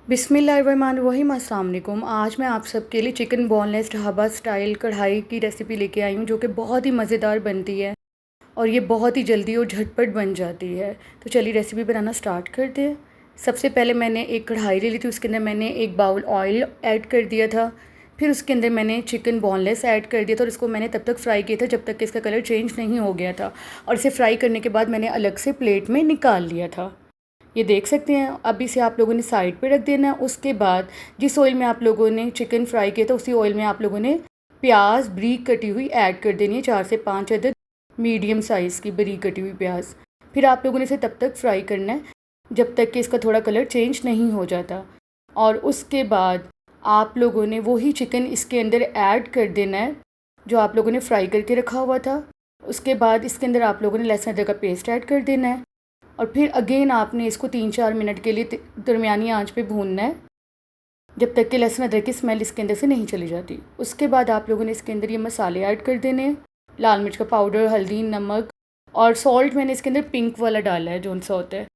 बिस्मिल्लाहिर्रहमानिर्रहीम। अस्सलाम वालेकुम। आज मैं आप सबके लिए चिकन बोनलेस ढाबा स्टाइल कढ़ाई की रेसिपी लेके आई हूँ, जो कि बहुत ही मज़ेदार बनती है और ये बहुत ही जल्दी और झटपट बन जाती है। तो चलिए रेसिपी बनाना स्टार्ट करते हैं। सबसे पहले मैंने एक कढ़ाई ले ली थी, उसके अंदर मैंने एक बाउल ऑयल ऐड कर दिया था। फिर उसके अंदर मैंने चिकन बोनलेस ऐड कर दिया था और इसको मैंने तब तक फ्राई किया था जब तक कि इसका कलर चेंज नहीं हो गया था। और इसे फ्राई करने के बाद मैंने अलग से प्लेट में निकाल लिया था। ये देख सकते हैं। अब इसे आप लोगों ने साइड पे रख देना है। उसके बाद जिस ऑयल में आप लोगों ने चिकन फ्राई किया था उसी ऑयल में आप लोगों ने प्याज बारीक कटी हुई ऐड कर देनी है, 4 से 5 अदद मीडियम साइज़ की बारीक कटी हुई प्याज। फिर आप लोगों ने इसे तब तक फ्राई करना है जब तक कि इसका थोड़ा कलर चेंज नहीं हो जाता। और उसके बाद आप लोगों ने वही चिकन इसके अंदर ऐड कर देना है जो आप लोगों ने फ्राई करके रखा हुआ था। उसके बाद इसके अंदर आप लोगों ने लहसुन अदरक का पेस्ट ऐड कर देना है और फिर अगेन आपने इसको 3-4 मिनट के लिए दरमियानी आंच पे भूनना है जब तक कि लहसुन अदरक की स्मेल इसके अंदर से नहीं चली जाती। उसके बाद आप लोगों ने इसके अंदर ये मसाले ऐड कर देने हैं, लाल मिर्च का पाउडर, हल्दी, नमक और सॉल्ट मैंने इसके अंदर पिंक वाला डाला है जो सा होता है।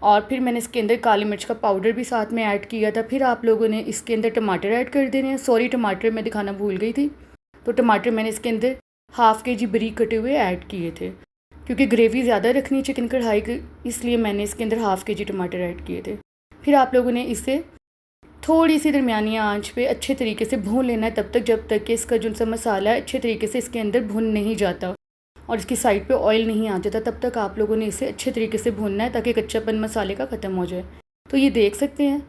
और फिर मैंने इसके अंदर काली मिर्च का पाउडर भी साथ में ऐड किया था। फिर आप लोगों ने इसके अंदर टमाटर ऐड कर देने हैं। सॉरी, टमाटर मैं दिखाना भूल गई थी। तो टमाटर मैंने इसके अंदर हाफ़ के जी बारीक कटे हुए ऐड किए थे, क्योंकि ग्रेवी ज़्यादा रखनी है चिकन कढ़ाई की, इसलिए मैंने इसके अंदर हाफ़ के जी टमाटर ऐड किए थे। फिर आप लोगों ने इसे थोड़ी सी दरमियानी आंच पे अच्छे तरीके से भून लेना है, तब तक जब तक कि इसका जो सा मसाला है अच्छे तरीके से इसके अंदर भुन नहीं जाता और इसकी साइड पे ऑयल नहीं आ जाता। तब तक आप लोगों ने इसे अच्छे तरीके से भूनना है ताकि कच्चापन मसाले का ख़त्म हो जाए। तो ये देख सकते हैं,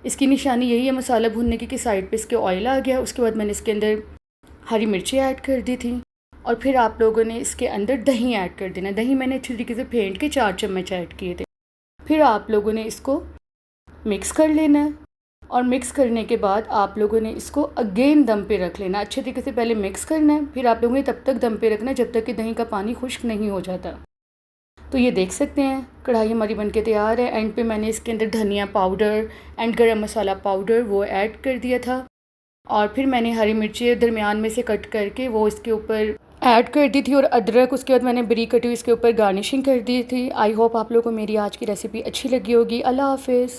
इसकी निशानी यही है मसाला भूनने की कि साइड पे इसके ऑयल आ गया। उसके बाद मैंने इसके अंदर हरी मिर्ची ऐड कर दी थी और फिर आप लोगों ने इसके अंदर दही ऐड कर देना। दही मैंने अच्छी तरीके से फेंट के 4 चम्मच ऐड किए थे। फिर आप लोगों ने इसको मिक्स कर लेना है और मिक्स करने के बाद आप लोगों ने इसको अगेन दम पे रख लेना। अच्छे तरीके से पहले मिक्स करना है, फिर आप लोगों ने तब तक दम पे रखना है जब तक कि दही का पानी खुश्क नहीं हो जाता। तो ये देख सकते हैं कढ़ाई हमारी बनके तैयार है। एंड पे मैंने इसके अंदर धनिया पाउडर एंड गरम मसाला पाउडर वो ऐड कर दिया था और फिर मैंने हरी मिर्ची दरमियान में से कट करके वो इसके ऊपर ऐड कर दी थी और अदरक उसके बाद मैंने बारीक कटी हुई इसके ऊपर गार्निशिंग कर दी थी। आई होप आप लोगों को मेरी आज की रेसिपी अच्छी लगी होगी। अल्लाह हाफिज़।